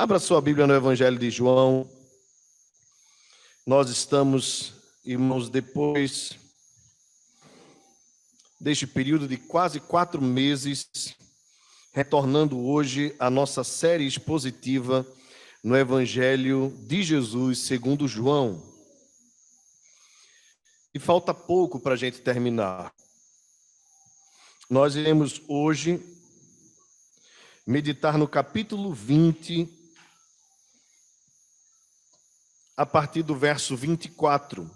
Abra sua Bíblia no Evangelho de João. Nós estamos, irmãos, depois deste período de quase 4 meses, retornando hoje à nossa série expositiva no Evangelho de Jesus segundo João. E falta pouco para a gente terminar. Nós iremos hoje meditar no capítulo 20, a partir do verso 24.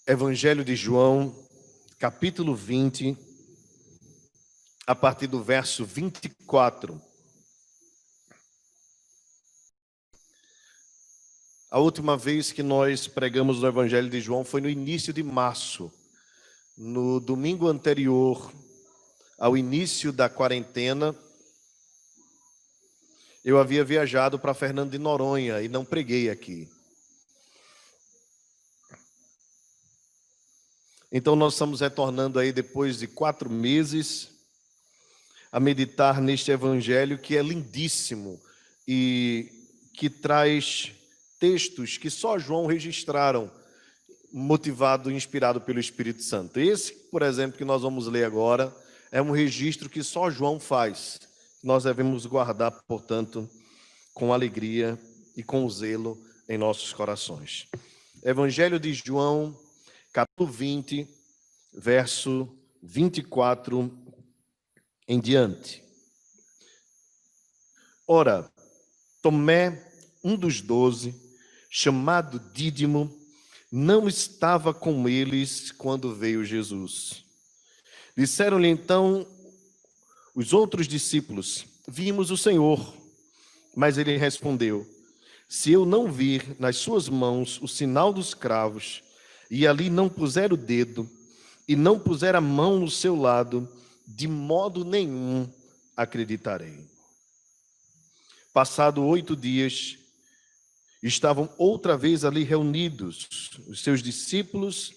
Evangelho de João, capítulo 20, a partir do verso 24. A última vez que nós pregamos no Evangelho de João foi no início de março, no domingo anterior ao início da quarentena. Eu havia viajado para Fernando de Noronha e não preguei aqui. Então nós estamos retornando aí depois de 4 meses a meditar neste Evangelho que é lindíssimo e que traz textos que só João registraram, motivado e inspirado pelo Espírito Santo. Esse, por exemplo, que nós vamos ler agora, é um registro que só João faz. Nós devemos guardar, portanto, com alegria e com zelo em nossos corações. Evangelho de João, capítulo 20, verso 24 em diante. Ora, Tomé, um dos 12, chamado Dídimo, não estava com eles quando veio Jesus. Disseram-lhe então os outros discípulos: vimos o Senhor. Mas ele respondeu: se eu não vir nas suas mãos o sinal dos cravos, e ali não puser o dedo, e não puser a mão no seu lado, de modo nenhum acreditarei. Passado 8 dias, estavam outra vez ali reunidos os seus discípulos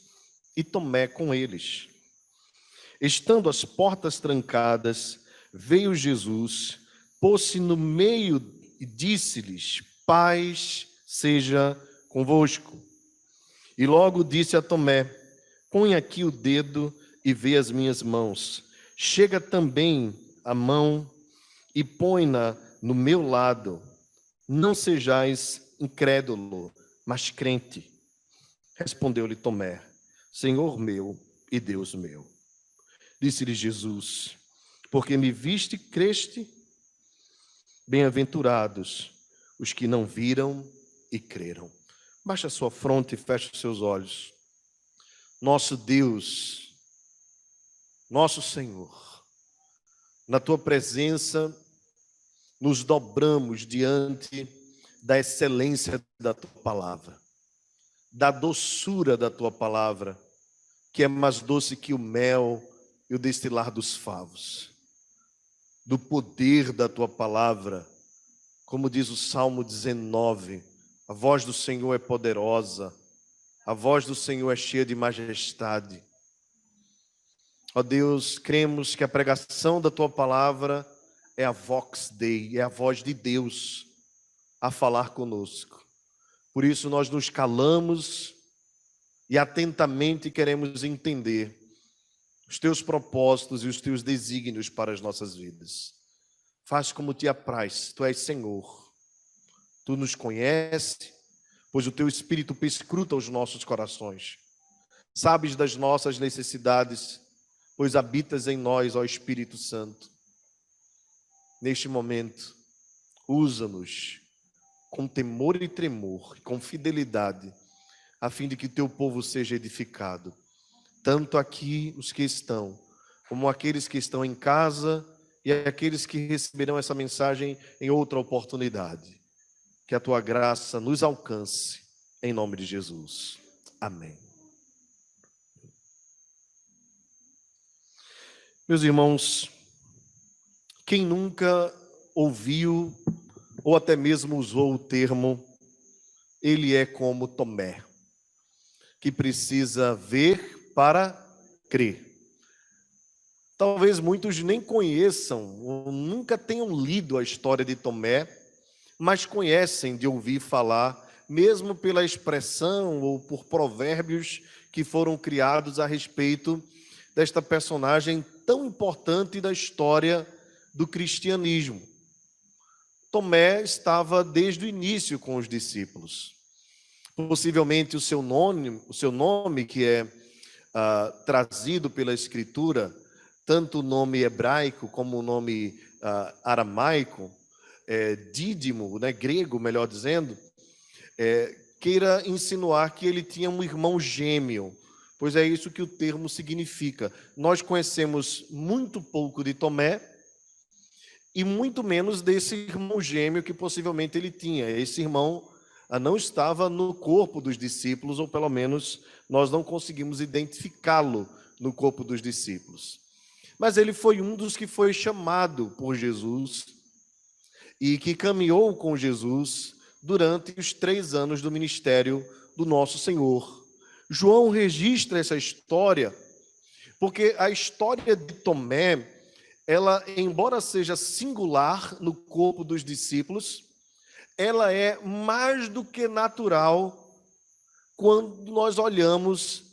e Tomé com eles. Estando as portas trancadas, veio Jesus, pôs-se no meio e disse-lhes: paz seja convosco. E logo disse a Tomé: põe aqui o dedo e vê as minhas mãos. Chega também a mão e põe-na no meu lado. Não sejais incrédulo, mas crente. Respondeu-lhe Tomé: Senhor meu e Deus meu. Disse-lhe Jesus: porque me viste, creste? Bem-aventurados os que não viram e creram. Baixa a sua fronte e feche os seus olhos. Nosso Deus, nosso Senhor, na tua presença nos dobramos diante da excelência da tua palavra, da doçura da tua palavra, que é mais doce que o mel e o destilar dos favos, do poder da tua palavra, como diz o Salmo 19, a voz do Senhor é poderosa, a voz do Senhor é cheia de majestade. Ó Deus, cremos que a pregação da tua palavra é a Vox Dei, é a voz de Deus a falar conosco. Por isso nós nos calamos e atentamente queremos entender os teus propósitos e os teus desígnios para as nossas vidas. Faz como te apraz, tu és Senhor. Tu nos conheces, pois o teu Espírito perscruta os nossos corações. Sabes das nossas necessidades, pois habitas em nós, ó Espírito Santo. Neste momento, usa-nos com temor e tremor, com fidelidade, a fim de que teu povo seja edificado. Tanto aqui os que estão, como aqueles que estão em casa e aqueles que receberão essa mensagem em outra oportunidade. Que a tua graça nos alcance, em nome de Jesus. Amém. Meus irmãos, quem nunca ouviu ou até mesmo usou o termo "ele é como Tomé"? que precisa ver para crer. Talvez muitos nem conheçam ou nunca tenham lido a história de Tomé, mas conhecem de ouvir falar, mesmo pela expressão ou por provérbios que foram criados a respeito desta personagem tão importante da história do cristianismo. Tomé estava desde o início com os discípulos. Possivelmente o seu nome que é trazido pela Escritura, tanto o nome hebraico como o nome aramaico, Dídimo, né, grego, melhor dizendo, queira insinuar que ele tinha um irmão gêmeo, pois é isso que o termo significa. Nós conhecemos muito pouco de Tomé e muito menos desse irmão gêmeo que possivelmente ele tinha. Esse irmão não estava no corpo dos discípulos, ou pelo menos nós não conseguimos identificá-lo no corpo dos discípulos. Mas ele foi um dos que foi chamado por Jesus e que caminhou com Jesus durante os 3 anos do ministério do nosso Senhor. João registra essa história porque a história de Tomé, ela, embora seja singular no corpo dos discípulos, ela é mais do que natural quando nós olhamos,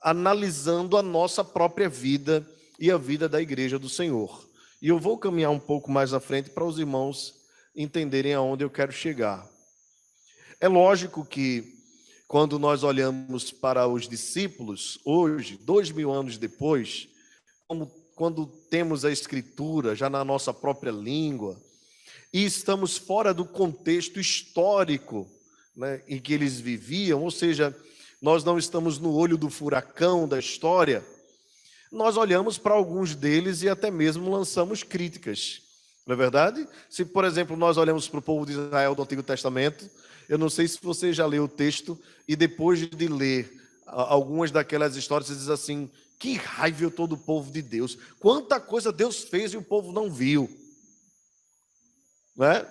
analisando a nossa própria vida e a vida da igreja do Senhor. E eu vou caminhar um pouco mais à frente para os irmãos entenderem aonde eu quero chegar. É lógico que quando nós olhamos para os discípulos, hoje, 2000 anos depois, quando temos a Escritura já na nossa própria língua, e estamos fora do contexto histórico, né, em que eles viviam, ou seja, nós não estamos no olho do furacão da história, nós olhamos para alguns deles e até mesmo lançamos críticas, não é verdade? Se, por exemplo, nós olhamos para o povo de Israel do Antigo Testamento, eu não sei se você já leu o texto e depois de ler algumas daquelas histórias, você diz assim, que raiva todo o povo de Deus, quanta coisa Deus fez e o povo não viu. Né?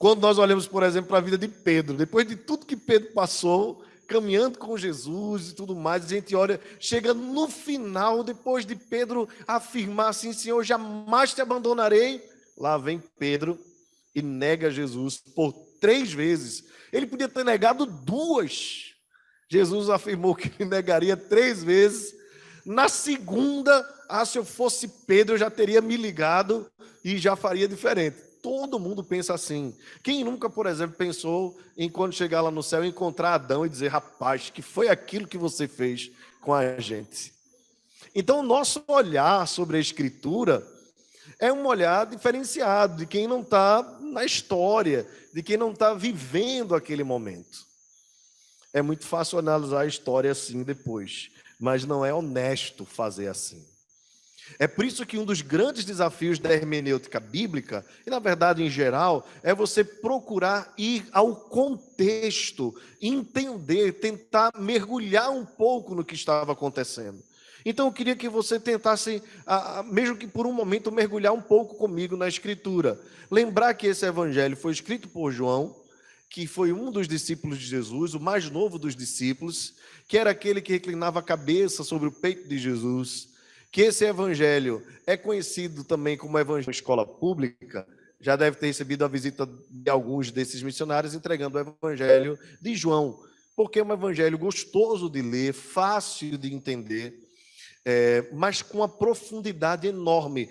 Quando nós olhamos, por exemplo, para a vida de Pedro, depois de tudo que Pedro passou, caminhando com Jesus e tudo mais, a gente olha, chega no final, depois de Pedro afirmar assim, Senhor, jamais te abandonarei, lá vem Pedro e nega Jesus por 3 vezes. Ele podia ter negado 2. Jesus afirmou que ele negaria 3 vezes. Na segunda, se eu fosse Pedro, eu já teria me ligado e já faria diferente. Todo mundo pensa assim. Quem nunca, por exemplo, pensou em quando chegar lá no céu, encontrar Adão e dizer, rapaz, que foi aquilo que você fez com a gente? Então, o nosso olhar sobre a Escritura é um olhar diferenciado de quem não está na história, de quem não está vivendo aquele momento. É muito fácil analisar a história assim depois, mas não é honesto fazer assim. É por isso que um dos grandes desafios da hermenêutica bíblica, e na verdade em geral, é você procurar ir ao contexto, entender, tentar mergulhar um pouco no que estava acontecendo. Então eu queria que você tentasse, mesmo que por um momento, mergulhar um pouco comigo na Escritura. Lembrar que esse evangelho foi escrito por João, que foi um dos discípulos de Jesus, o mais novo dos discípulos, que era aquele que reclinava a cabeça sobre o peito de Jesus, que esse evangelho é conhecido também como evangelho de escola pública, já deve ter recebido a visita de alguns desses missionários entregando o evangelho de João, porque é um evangelho gostoso de ler, fácil de entender, mas com uma profundidade enorme.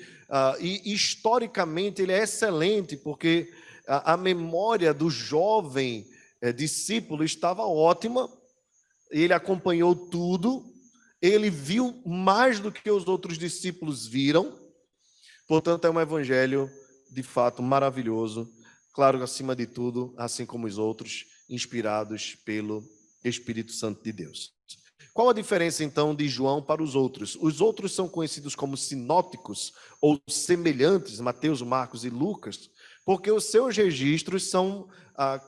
E historicamente ele é excelente, porque a memória do jovem discípulo estava ótima, ele acompanhou tudo, ele viu mais do que os outros discípulos viram, portanto é um evangelho de fato maravilhoso, claro, acima de tudo, assim como os outros, inspirados pelo Espírito Santo de Deus. Qual a diferença então de João para os outros? Os outros são conhecidos como sinóticos ou semelhantes, Mateus, Marcos e Lucas, porque os seus registros são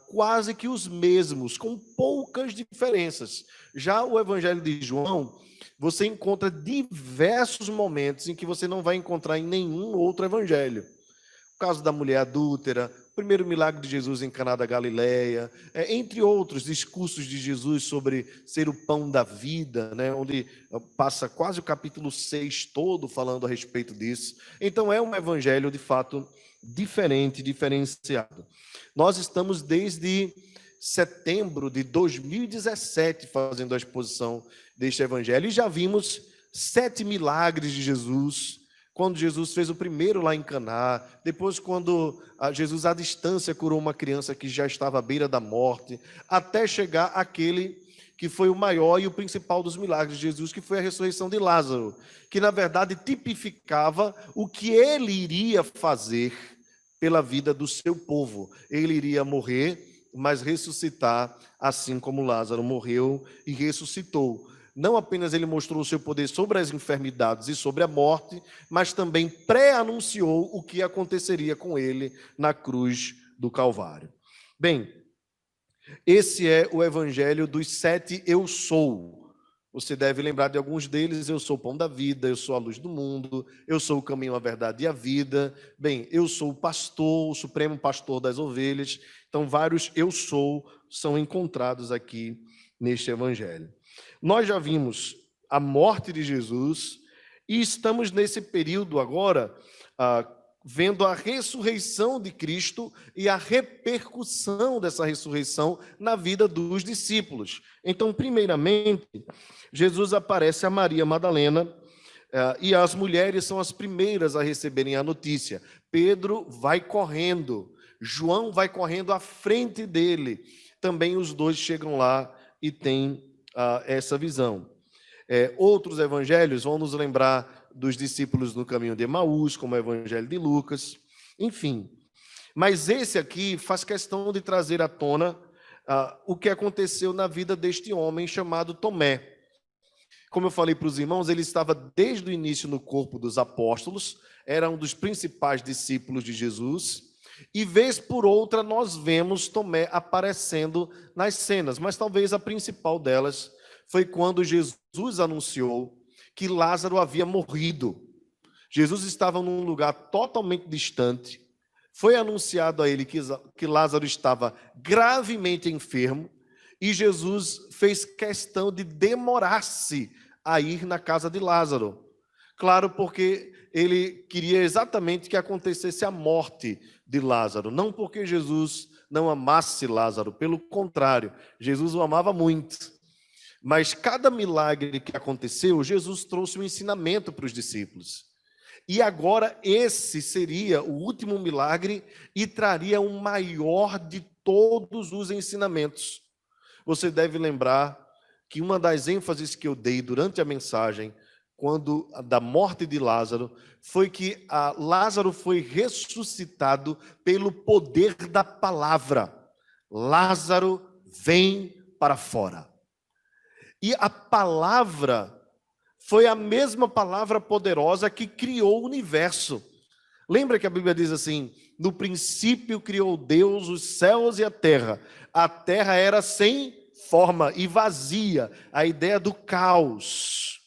quase que os mesmos, com poucas diferenças. Já o evangelho de João, você encontra diversos momentos em que você não vai encontrar em nenhum outro evangelho. caso da mulher adúltera, o primeiro milagre de Jesus em Caná da Galileia, entre outros discursos de Jesus sobre ser o pão da vida, né, onde passa quase o capítulo 6 todo falando a respeito disso. Então é um evangelho, de fato, diferente, diferenciado. Nós estamos desde setembro de 2017 fazendo a exposição deste evangelho e já vimos 7 milagres de Jesus. Quando Jesus fez o primeiro lá em Caná, depois quando Jesus à distância curou uma criança que já estava à beira da morte, até chegar àquele que foi o maior e o principal dos milagres de Jesus, que foi a ressurreição de Lázaro, que na verdade tipificava o que ele iria fazer pela vida do seu povo. Ele iria morrer, mas ressuscitar, assim como Lázaro morreu e ressuscitou. Não apenas ele mostrou o seu poder sobre as enfermidades e sobre a morte, mas também pré-anunciou o que aconteceria com ele na cruz do Calvário. Bem, esse é o evangelho dos 7 eu sou. Você deve lembrar de alguns deles: eu sou o pão da vida, eu sou a luz do mundo, eu sou o caminho, a verdade e a vida. Bem, eu sou o pastor, o supremo pastor das ovelhas. Então, vários eu sou são encontrados aqui neste evangelho. Nós já vimos a morte de Jesus e estamos nesse período agora vendo a ressurreição de Cristo e a repercussão dessa ressurreição na vida dos discípulos. Então, primeiramente, Jesus aparece a Maria Madalena e as mulheres são as primeiras a receberem a notícia. Pedro vai correndo, João vai correndo à frente dele. Também os dois chegam lá e têm essa visão. Outros evangelhos vão nos lembrar dos discípulos no caminho de Emaús, como o evangelho de Lucas, enfim. Mas esse aqui faz questão de trazer à tona o que aconteceu na vida deste homem chamado Tomé. Como eu falei para os irmãos, ele estava desde o início no corpo dos apóstolos, era um dos principais discípulos de Jesus, e vez por outra nós vemos Tomé aparecendo nas cenas, mas talvez a principal delas foi quando Jesus anunciou que Lázaro havia morrido. Jesus estava num lugar totalmente distante, foi anunciado a ele que Lázaro estava gravemente enfermo, e Jesus fez questão de demorar-se a ir na casa de Lázaro. Claro, porque ele queria exatamente que acontecesse a morte de Lázaro, não porque Jesus não amasse Lázaro, pelo contrário, Jesus o amava muito. Mas cada milagre que aconteceu, Jesus trouxe um ensinamento para os discípulos. E agora esse seria o último milagre e traria o maior de todos os ensinamentos. Você deve lembrar que uma das ênfases que eu dei durante a mensagem, quando da morte de Lázaro, foi que Lázaro foi ressuscitado pelo poder da palavra. Lázaro, vem para fora. E a palavra foi a mesma palavra poderosa que criou o universo. Lembra que a Bíblia diz assim: no princípio criou Deus os céus e a terra. A terra era sem forma e vazia, a ideia do caos.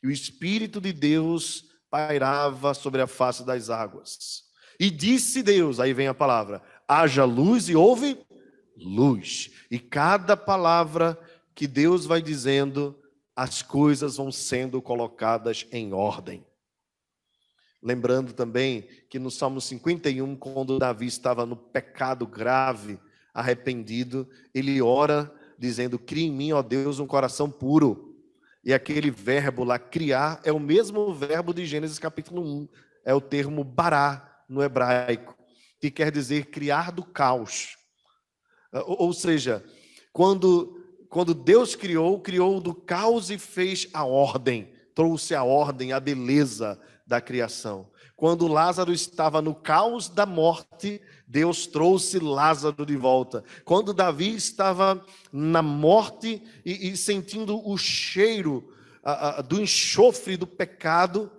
E o Espírito de Deus pairava sobre a face das águas. E disse Deus, aí vem a palavra, haja luz, e houve luz. E cada palavra que Deus vai dizendo, as coisas vão sendo colocadas em ordem. Lembrando também que no Salmo 51, quando Davi estava no pecado grave, arrependido, ele ora dizendo: cria em mim, ó Deus, um coração puro. E aquele verbo lá, criar, é o mesmo verbo de Gênesis capítulo 1. É o termo bará no hebraico, que quer dizer criar do caos. Ou seja, quando Deus criou do caos e fez a ordem, trouxe a ordem, a beleza da criação. Quando Lázaro estava no caos da morte, Deus trouxe Lázaro de volta. Quando Davi estava na morte e sentindo o cheiro do enxofre do pecado,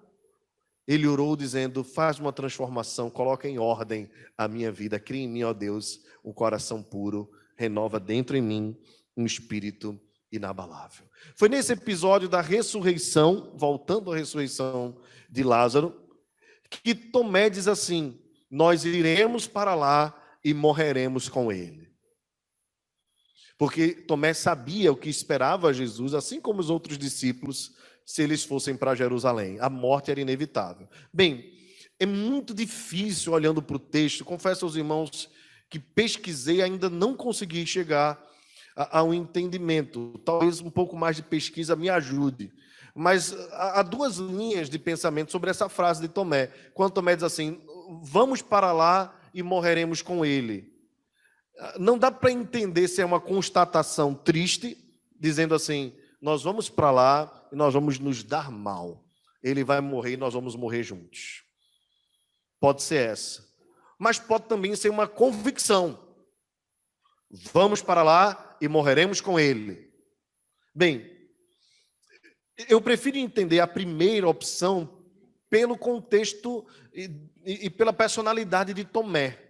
ele orou dizendo: faz uma transformação, coloca em ordem a minha vida, cria em mim, ó Deus, um coração puro, renova dentro em mim um espírito inabalável. Foi nesse episódio da ressurreição, voltando à ressurreição de Lázaro, que Tomé diz assim: nós iremos para lá e morreremos com ele. Porque Tomé sabia o que esperava Jesus, assim como os outros discípulos, se eles fossem para Jerusalém. A morte era inevitável. Bem, é muito difícil olhando para o texto. Confesso aos irmãos que pesquisei, ainda não consegui chegar a um entendimento. Talvez um pouco mais de pesquisa me ajude. Mas há duas linhas de pensamento sobre essa frase de Tomé. Quando Tomé diz assim, vamos para lá e morreremos com ele. Não dá para entender se é uma constatação triste, dizendo assim, nós vamos para lá e nós vamos nos dar mal. Ele vai morrer e nós vamos morrer juntos. Pode ser essa. Mas pode também ser uma convicção. Vamos para lá e morreremos com ele. Bem, eu prefiro entender a primeira opção pelo contexto e pela personalidade de Tomé.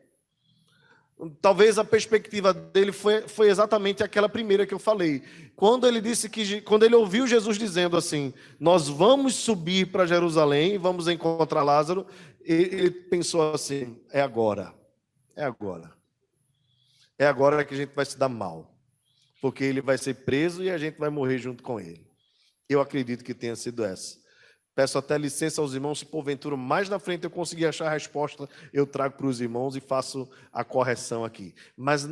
Talvez a perspectiva dele foi exatamente aquela primeira que eu falei. Quando ele ouviu Jesus dizendo assim, nós vamos subir para Jerusalém e vamos encontrar Lázaro, ele pensou assim, é agora que a gente vai se dar mal, porque ele vai ser preso e a gente vai morrer junto com ele. Eu acredito que tenha sido essa. Peço até licença aos irmãos, se porventura mais na frente eu conseguir achar a resposta, eu trago para os irmãos e faço a correção aqui. Mas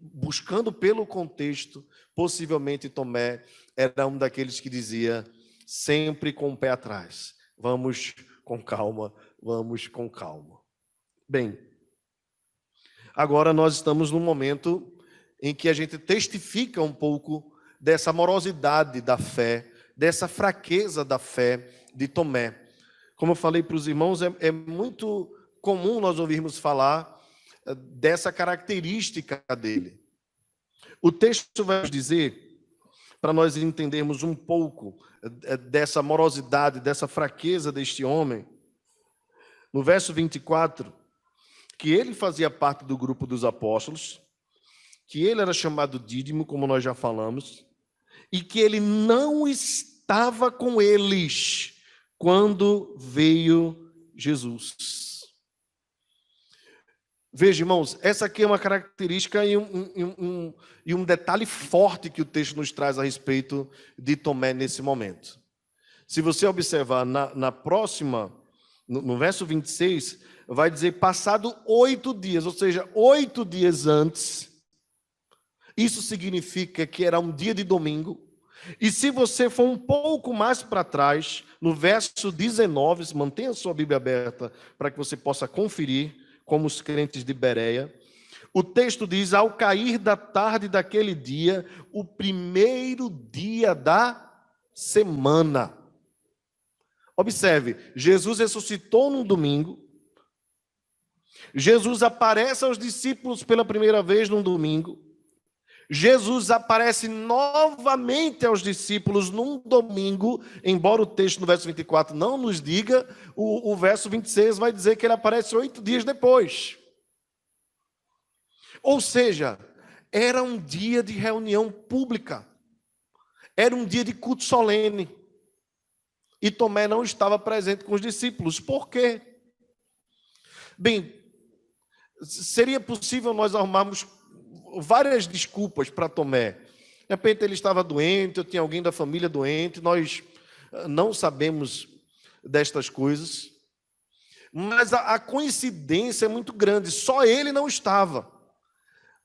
buscando pelo contexto, possivelmente Tomé era um daqueles que dizia, sempre com o pé atrás, vamos com calma, vamos com calma. Bem, agora nós estamos num momento em que a gente testifica um pouco dessa morosidade da fé, dessa fraqueza da fé de Tomé. Como eu falei para os irmãos, é muito comum nós ouvirmos falar dessa característica dele. O texto vai nos dizer, para nós entendermos um pouco dessa morosidade, dessa fraqueza deste homem, no verso 24, que ele fazia parte do grupo dos apóstolos, que ele era chamado Dídimo, como nós já falamos, e que ele não estava com eles quando veio Jesus. Veja, irmãos, essa aqui é uma característica e um detalhe forte que o texto nos traz a respeito de Tomé nesse momento. Se você observar na próxima, no verso 26, vai dizer, passado 8 dias, ou seja, 8 dias antes. Isso significa que era um dia de domingo. E se você for um pouco mais para trás, no verso 19, mantenha a sua Bíblia aberta para que você possa conferir, como os crentes de Bereia. O texto diz, ao cair da tarde daquele dia, o primeiro dia da semana. Observe, Jesus ressuscitou num domingo. Jesus aparece aos discípulos pela primeira vez num domingo. Jesus aparece novamente aos discípulos num domingo, embora o texto no verso 24 não nos diga, o verso 26 vai dizer que ele aparece 8 dias depois. Ou seja, era um dia de reunião pública, era um dia de culto solene, e Tomé não estava presente com os discípulos. Por quê? Bem, seria possível nós arrumarmos várias desculpas para Tomé. De repente ele estava doente, ou tinha alguém da família doente, nós não sabemos destas coisas. Mas a coincidência é muito grande, só ele não estava.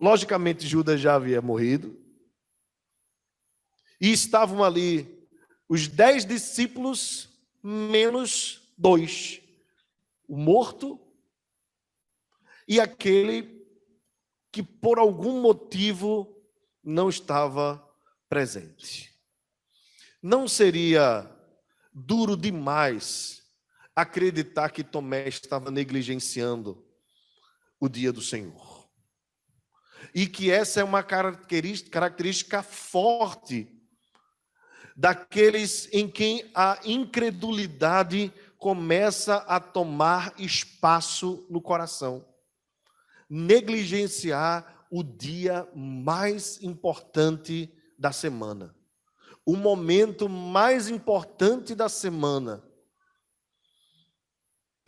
Logicamente Judas já havia morrido. E estavam ali os 10 discípulos menos 2. O morto e aquele que por algum motivo não estava presente. Não seria duro demais acreditar que Tomé estava negligenciando o dia do Senhor. E que essa é uma característica forte daqueles em quem a incredulidade começa a tomar espaço no coração. Negligenciar o dia mais importante da semana. O momento mais importante da semana.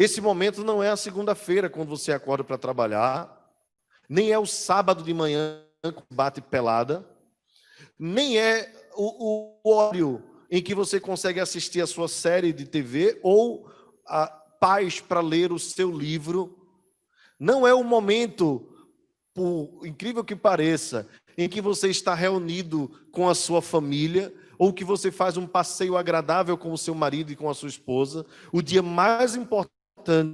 Esse momento não é a segunda-feira, quando você acorda para trabalhar, nem é o sábado de manhã, que bate pelada, nem é o horário em que você consegue assistir a sua série de TV ou a paz para ler o seu livro. Não é o momento, por incrível que pareça, em que você está reunido com a sua família, ou que você faz um passeio agradável com o seu marido e com a sua esposa. O dia mais importante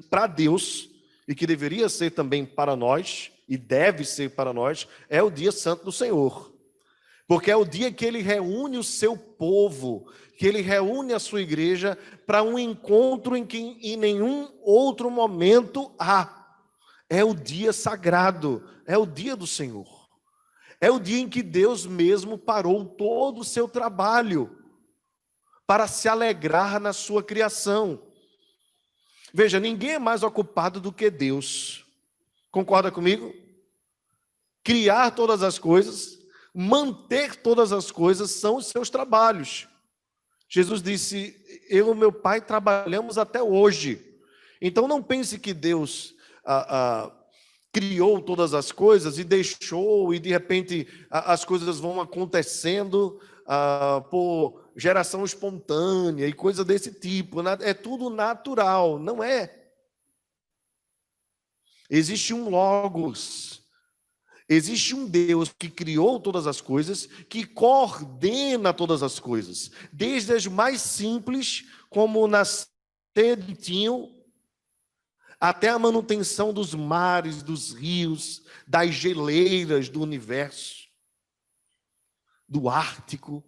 para Deus, e que deveria ser também para nós, e deve ser para nós, é o dia santo do Senhor. Porque é o dia que Ele reúne o seu povo, que Ele reúne a sua igreja para um encontro em que em nenhum outro momento há. É o dia sagrado, é o dia do Senhor. É o dia em que Deus mesmo parou todo o seu trabalho para se alegrar na sua criação. Veja, ninguém é mais ocupado do que Deus. Concorda comigo? Criar todas as coisas, manter todas as coisas são os seus trabalhos. Jesus disse: eu e meu Pai trabalhamos até hoje. Então não pense que Deus criou todas as coisas e deixou, e de repente as coisas vão acontecendo por geração espontânea e coisa desse tipo. É tudo natural, não é. Existe um Logos, existe um Deus que criou todas as coisas, que coordena todas as coisas, desde as mais simples, como nascer de tinho, até a manutenção dos mares, dos rios, das geleiras do universo, do Ártico.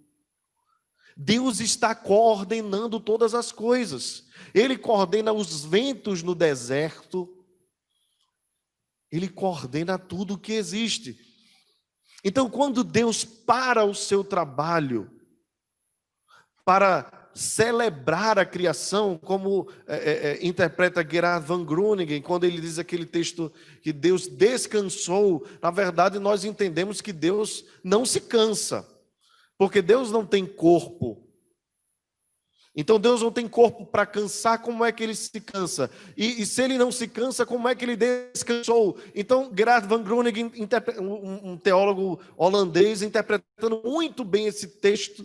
Deus está coordenando todas as coisas. Ele coordena os ventos no deserto. Ele coordena tudo o que existe. Então, quando Deus para o seu trabalho para celebrar a criação, como interpreta Gerard van Groningen, quando ele diz aquele texto que Deus descansou, na verdade nós entendemos que Deus não se cansa, porque Deus não tem corpo. Então Deus não tem corpo para cansar, como é que ele se cansa? E se ele não se cansa, como é que ele descansou? Então Gerard van Groningen, um teólogo holandês, interpretando muito bem esse texto,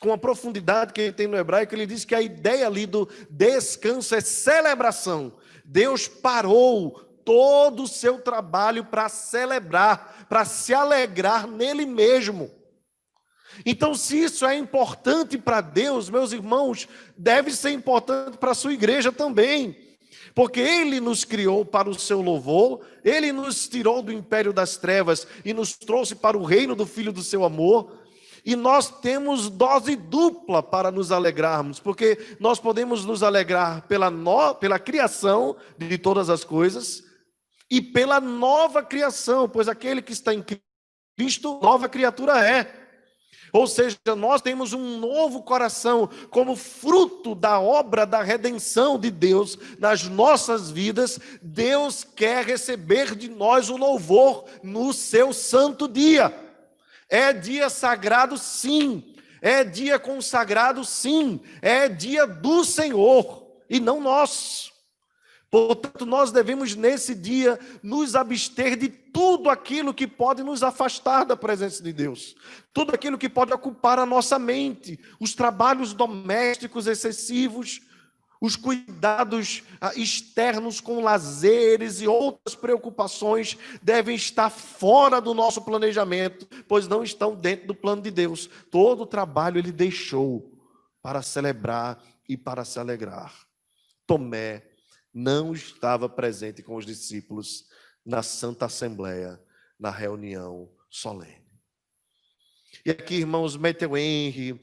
com a profundidade que ele tem no hebraico, ele diz que a ideia ali do descanso é celebração. Deus parou todo o seu trabalho para celebrar, para se alegrar nele mesmo. Então, se isso é importante para Deus, meus irmãos, deve ser importante para a sua igreja também. Porque Ele nos criou para o seu louvor, Ele nos tirou do império das trevas e nos trouxe para o reino do Filho do seu amor. E nós temos dose dupla para nos alegrarmos, porque nós podemos nos alegrar pela criação de todas as coisas e pela nova criação, pois aquele que está em Cristo, nova criatura é. Ou seja, nós temos um novo coração como fruto da obra da redenção de Deus nas nossas vidas. Deus quer receber de nós o louvor no seu santo dia. É dia sagrado, sim. É dia consagrado, sim. É dia do Senhor e não nosso. Portanto, nós devemos nesse dia nos abster de tudo aquilo que pode nos afastar da presença de Deus. Tudo aquilo que pode ocupar a nossa mente. Os trabalhos domésticos excessivos, os cuidados externos com lazeres e outras preocupações devem estar fora do nosso planejamento, pois não estão dentro do plano de Deus. Todo o trabalho Ele deixou para celebrar e para se alegrar. Tomé não estava presente com os discípulos na Santa Assembleia, na reunião solene. E aqui, irmãos, Matthew Henry,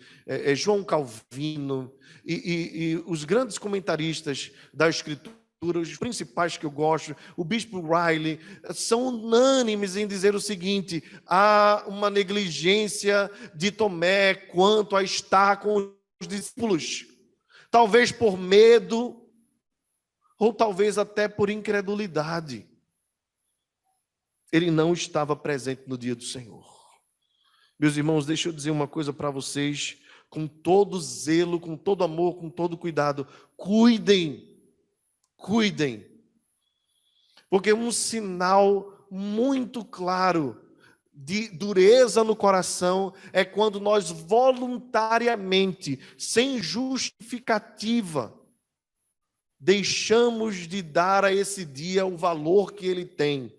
João Calvino e os grandes comentaristas da Escritura, os principais que eu gosto, o bispo Riley, são unânimes em dizer o seguinte: há uma negligência de Tomé quanto a estar com os discípulos, talvez por medo, ou talvez até por incredulidade. Ele não estava presente no dia do Senhor. Meus irmãos, deixa eu dizer uma coisa para vocês, com todo zelo, com todo amor, com todo cuidado. Cuidem cuidem. Porque um sinal muito claro de dureza no coração é quando nós voluntariamente, sem justificativa, deixamos de dar a esse dia o valor que ele tem,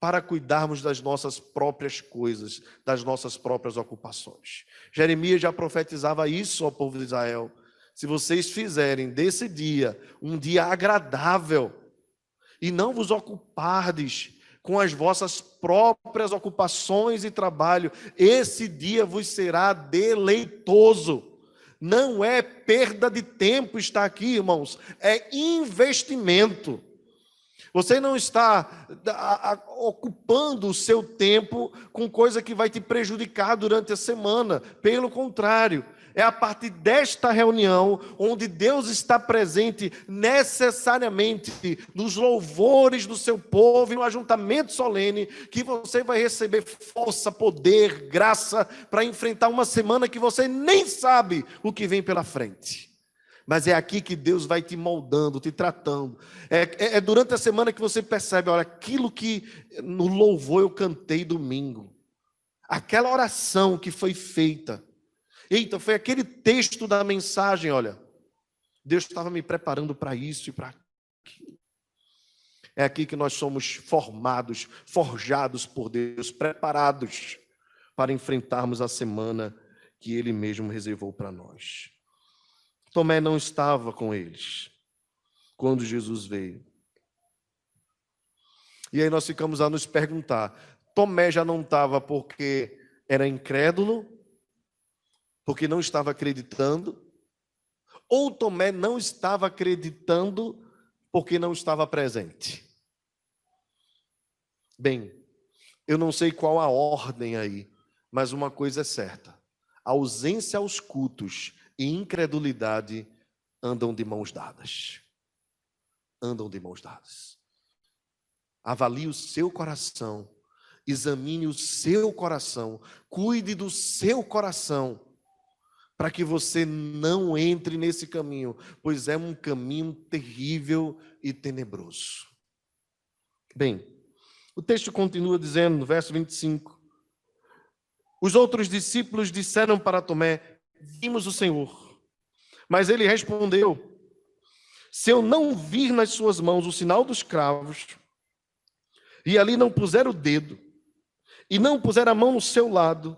para cuidarmos das nossas próprias coisas, das nossas próprias ocupações. Jeremias já profetizava isso ao povo de Israel. Se vocês fizerem desse dia um dia agradável, e não vos ocupardes com as vossas próprias ocupações e trabalho, esse dia vos será deleitoso. Não é perda de tempo estar aqui, irmãos, é investimento. Você não está ocupando o seu tempo com coisa que vai te prejudicar durante a semana. Pelo contrário, é a partir desta reunião, onde Deus está presente necessariamente nos louvores do seu povo e no ajuntamento solene, que você vai receber força, poder, graça para enfrentar uma semana que você nem sabe o que vem pela frente. Mas é aqui que Deus vai te moldando, te tratando. É durante a semana que você percebe, olha, aquilo que no louvor eu cantei domingo, aquela oração que foi feita, eita, foi aquele texto da mensagem, olha, Deus estava me preparando para isso e para aquilo. É aqui que nós somos formados, forjados por Deus, preparados para enfrentarmos a semana que Ele mesmo reservou para nós. Tomé não estava com eles quando Jesus veio. E aí nós ficamos a nos perguntar, Tomé já não estava porque era incrédulo, porque não estava acreditando, ou Tomé não estava acreditando porque não estava presente? Bem, eu não sei qual a ordem aí, mas uma coisa é certa: a ausência aos cultos e incredulidade andam de mãos dadas. Andam de mãos dadas. Avalie o seu coração, examine o seu coração, cuide do seu coração, para que você não entre nesse caminho, pois é um caminho terrível e tenebroso. Bem, o texto continua dizendo, no verso 25, os outros discípulos disseram para Tomé, vimos o Senhor. Mas ele respondeu, se eu não vir nas suas mãos o sinal dos cravos, e ali não puser o dedo, e não puser a mão no seu lado,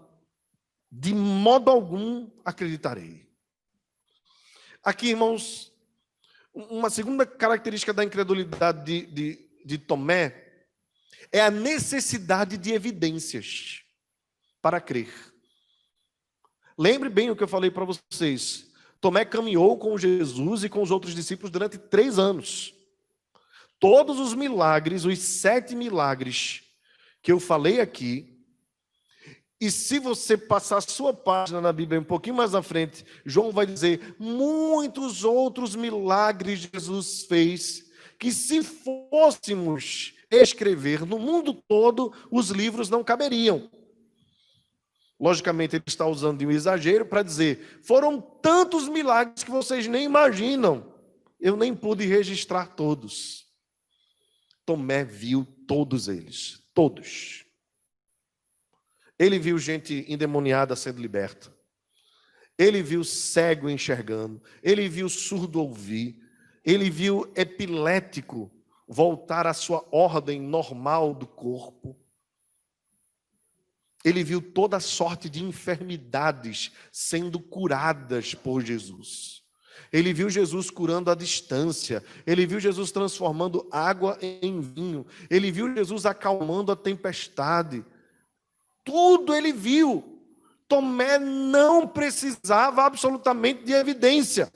de modo algum acreditarei. Aqui, irmãos, uma segunda característica da incredulidade de Tomé é a necessidade de evidências para crer. Lembre bem o que eu falei para vocês. Tomé caminhou com Jesus e com os outros discípulos durante 3 anos. Todos os milagres, os 7 milagres que eu falei aqui, e se você passar a sua página na Bíblia um pouquinho mais à frente, João vai dizer, muitos outros milagres Jesus fez, que se fôssemos escrever no mundo todo, os livros não caberiam. Logicamente, ele está usando de um exagero para dizer, foram tantos milagres que vocês nem imaginam. Eu nem pude registrar todos. Tomé viu todos eles, todos. Ele viu gente endemoniada sendo liberta. Ele viu cego enxergando. Ele viu surdo ouvir. Ele viu epilético voltar à sua ordem normal do corpo. Ele viu toda sorte de enfermidades sendo curadas por Jesus. Ele viu Jesus curando à distância. Ele viu Jesus transformando água em vinho. Ele viu Jesus acalmando a tempestade. Tudo ele viu. Tomé não precisava absolutamente de evidência.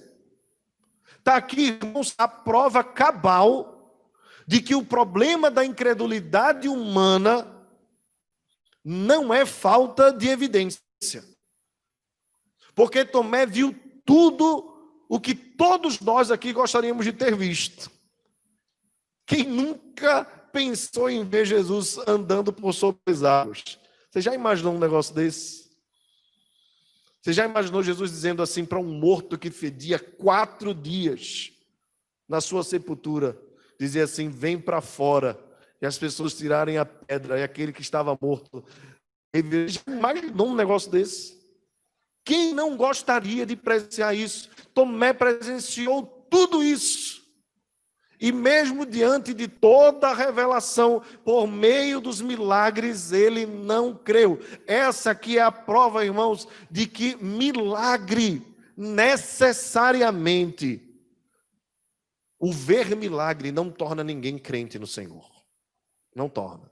Está aqui, irmãos, a prova cabal de que o problema da incredulidade humana não é falta de evidência. Porque Tomé viu tudo o que todos nós aqui gostaríamos de ter visto. Quem nunca pensou em ver Jesus andando por sobre as águas? Você já imaginou um negócio desse? Você já imaginou Jesus dizendo assim para um morto que fedia 4 dias? na sua sepultura, dizia assim: vem para fora, e as pessoas tirarem a pedra, e aquele que estava morto. Ele já imaginou um negócio desse? Quem não gostaria de presenciar isso? Tomé presenciou tudo isso. E mesmo diante de toda a revelação, por meio dos milagres, ele não creu. Essa aqui é a prova, irmãos, de que milagre, necessariamente, o ver milagre não torna ninguém crente no Senhor. Não torna.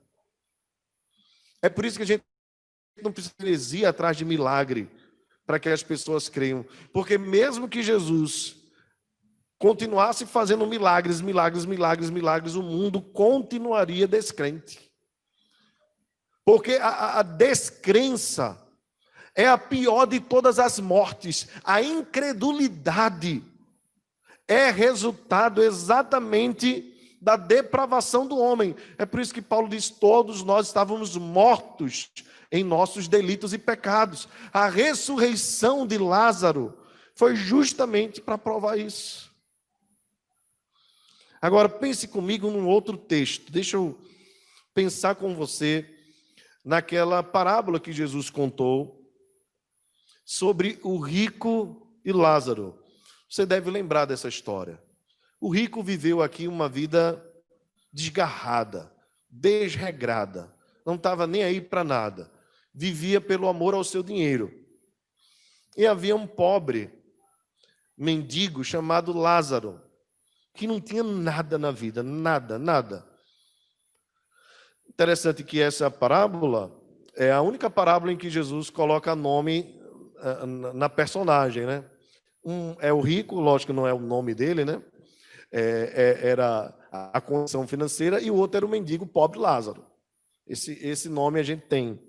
É por isso que a gente não precisa ir atrás de milagre, para que as pessoas creiam. Porque mesmo que Jesus continuasse fazendo milagres, o mundo continuaria descrente. Porque a descrença é a pior de todas as mortes. A incredulidade é resultado exatamente da depravação do homem. É por isso que Paulo diz: todos nós estávamos mortos em nossos delitos e pecados. A ressurreição de Lázaro foi justamente para provar isso. Agora, pense comigo num outro texto. Deixa eu pensar com você naquela parábola que Jesus contou sobre o rico e Lázaro. Você deve lembrar dessa história. O rico viveu aqui uma vida desgarrada, desregrada. Não estava nem aí para nada. Vivia pelo amor ao seu dinheiro. E havia um pobre mendigo chamado Lázaro, que não tinha nada na vida, nada. Interessante que essa parábola é a única parábola em que Jesus coloca nome na personagem, né? Um é o rico, lógico que não é o nome dele, né? Era a condição financeira, e o outro era o mendigo pobre Lázaro. Esse nome a gente tem.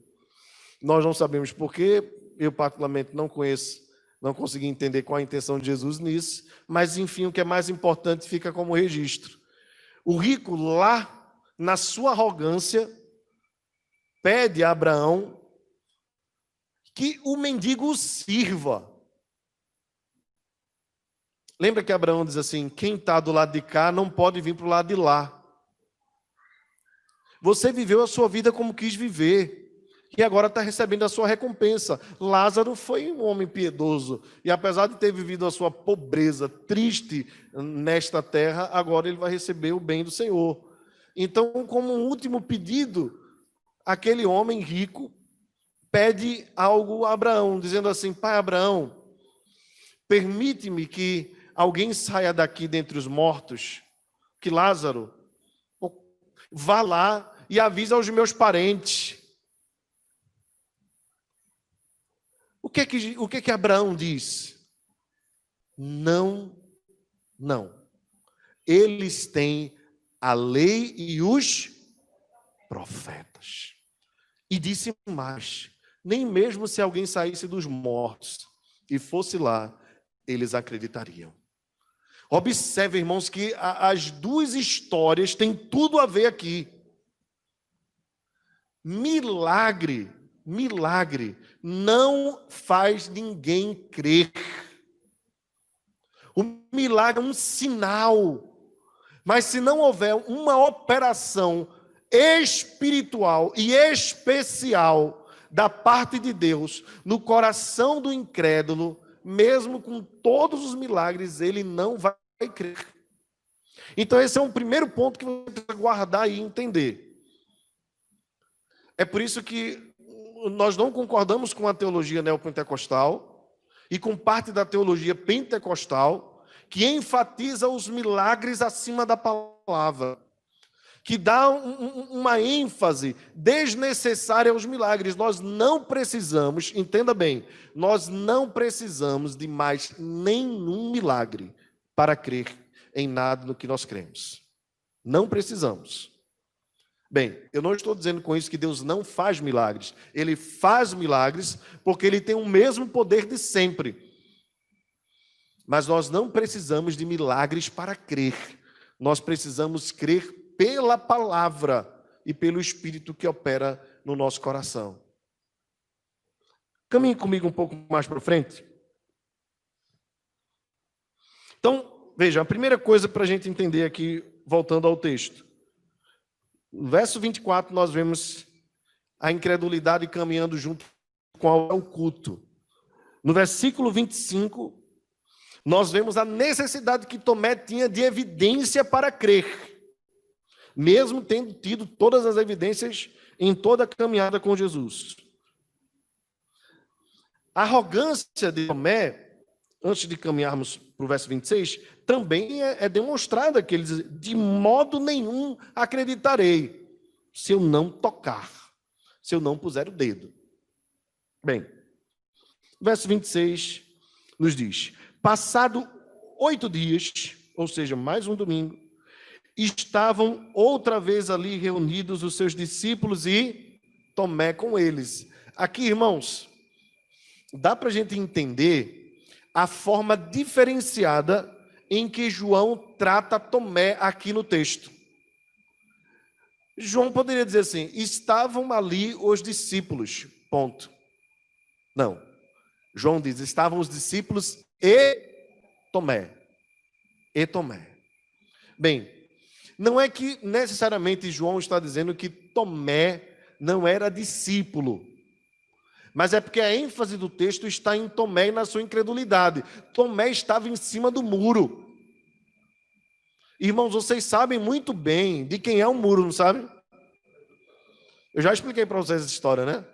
Nós não sabemos porquê, eu particularmente não conheço, não consegui entender qual a intenção de Jesus nisso, mas enfim, o que é mais importante fica como registro. O rico lá, na sua arrogância, pede a Abraão que o mendigo o sirva. Lembra que Abraão diz assim: quem está do lado de cá não pode vir para o lado de lá. Você viveu a sua vida como quis viver, e agora está recebendo a sua recompensa. Lázaro foi um homem piedoso, e apesar de ter vivido a sua pobreza triste nesta terra, agora ele vai receber o bem do Senhor. Então, como um último pedido, aquele homem rico pede algo a Abraão, dizendo assim: pai Abraão, permite-me que alguém saia daqui dentre os mortos, que Lázaro vá lá e avise aos meus parentes. O que Abraão diz? Não. Eles têm a lei e os profetas. E disse mais: nem mesmo se alguém saísse dos mortos e fosse lá, eles acreditariam. Observe, irmãos, que as duas histórias têm tudo a ver aqui. Milagre não faz ninguém crer. O milagre é um sinal. Mas se não houver uma operação espiritual e especial da parte de Deus no coração do incrédulo, mesmo com todos os milagres, ele não vai crer. Então esse é um primeiro ponto que você precisa guardar e entender. É por isso que nós não concordamos com a teologia neopentecostal e com parte da teologia pentecostal que enfatiza os milagres acima da palavra, que dá uma ênfase desnecessária aos milagres. Nós não precisamos, entenda bem, nós não precisamos de mais nenhum milagre para crer em nada no que nós cremos. Não precisamos. Bem, eu não estou dizendo com isso que Deus não faz milagres. Ele faz milagres porque Ele tem o mesmo poder de sempre. Mas nós não precisamos de milagres para crer. Nós precisamos crer pela palavra e pelo Espírito que opera no nosso coração. Caminhe comigo um pouco mais para frente. Então, Veja, a primeira coisa para a gente entender aqui, voltando ao texto. No verso 24, nós vemos a incredulidade caminhando junto com o culto. No versículo 25, nós vemos a necessidade que Tomé tinha de evidência para crer, mesmo tendo tido todas as evidências em toda a caminhada com Jesus. A arrogância de Tomé, antes de caminharmos para o verso 26, também é demonstrada, que ele diz: de modo nenhum acreditarei, se eu não tocar, se eu não puser o dedo. Bem, verso 26 nos diz: passado 8 dias, ou seja, mais um domingo, estavam outra vez ali reunidos os seus discípulos e Tomé com eles. Aqui, irmãos, dá para a gente entender a forma diferenciada em que João trata Tomé aqui no texto. João poderia dizer assim: estavam ali os discípulos, ponto. Não. João diz: estavam os discípulos e Tomé. E Tomé. Bem, não é que necessariamente João está dizendo que Tomé não era discípulo, mas é porque a ênfase do texto está em Tomé e na sua incredulidade. Tomé estava em cima do muro. Irmãos, vocês sabem muito bem de quem é o muro, não sabem? Eu já expliquei para vocês essa história, né?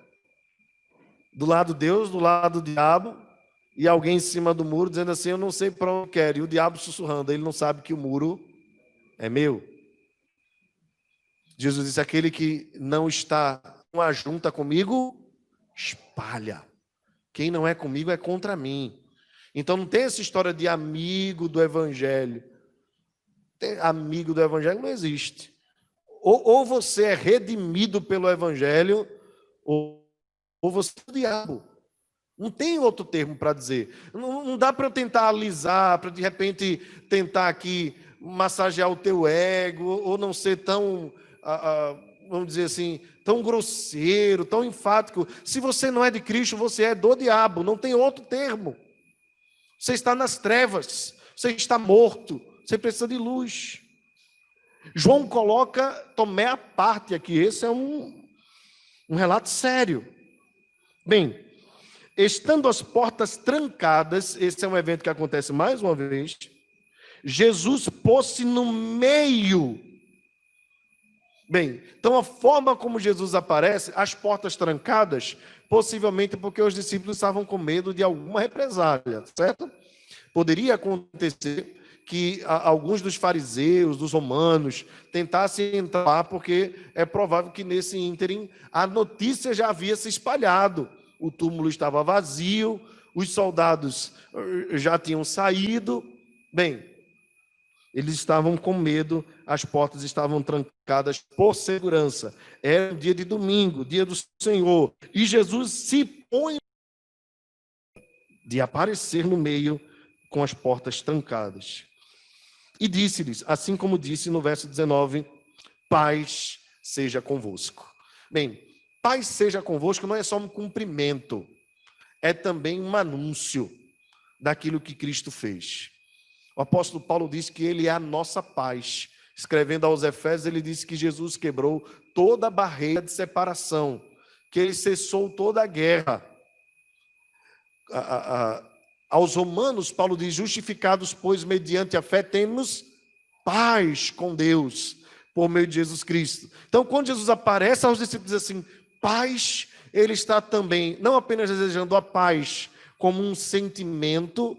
Do lado Deus, do lado diabo, e alguém em cima do muro dizendo assim: eu não sei para onde quero, e o diabo sussurrando, ele não sabe que o muro é meu. Jesus disse: aquele que não está junta comigo, espalha. Quem não é comigo é contra mim. Então não tem essa história de amigo do evangelho. Amigo do evangelho não existe. Ou você é redimido pelo evangelho, ou você é o diabo. Não tem outro termo para dizer. Não dá para eu tentar alisar, para de repente tentar aqui massagear o teu ego, ou não ser tão, vamos dizer assim, tão grosseiro, tão enfático. Se você não é de Cristo, você é do diabo. Não tem outro termo. Você está nas trevas, você está morto, você precisa de luz. João coloca Tomé à parte aqui. Esse é um relato sério. Bem, estando as portas trancadas, esse é um evento que acontece mais uma vez, Jesus pôs-se no meio. Bem, então a forma como Jesus aparece, as portas trancadas, possivelmente porque os discípulos estavam com medo de alguma represália, certo? Poderia acontecer que alguns dos fariseus, dos romanos, tentassem entrar lá, porque é provável que nesse ínterim a notícia já havia se espalhado. O túmulo estava vazio, os soldados já tinham saído. Bem, eles estavam com medo, as portas estavam trancadas por segurança. Era um dia de domingo, dia do Senhor, e Jesus se põe de aparecer no meio com as portas trancadas. E disse-lhes, assim como disse no verso 19, paz seja convosco. Bem, paz seja convosco não é só um cumprimento, é também um anúncio daquilo que Cristo fez. O apóstolo Paulo diz que ele é a nossa paz. Escrevendo aos Efésios, ele disse que Jesus quebrou toda a barreira de separação, que ele cessou toda a guerra. Aos Romanos, Paulo diz: justificados, pois, mediante a fé, temos paz com Deus, por meio de Jesus Cristo. Então, quando Jesus aparece aos discípulos, diz assim, paz, ele está também, não apenas desejando a paz como um sentimento,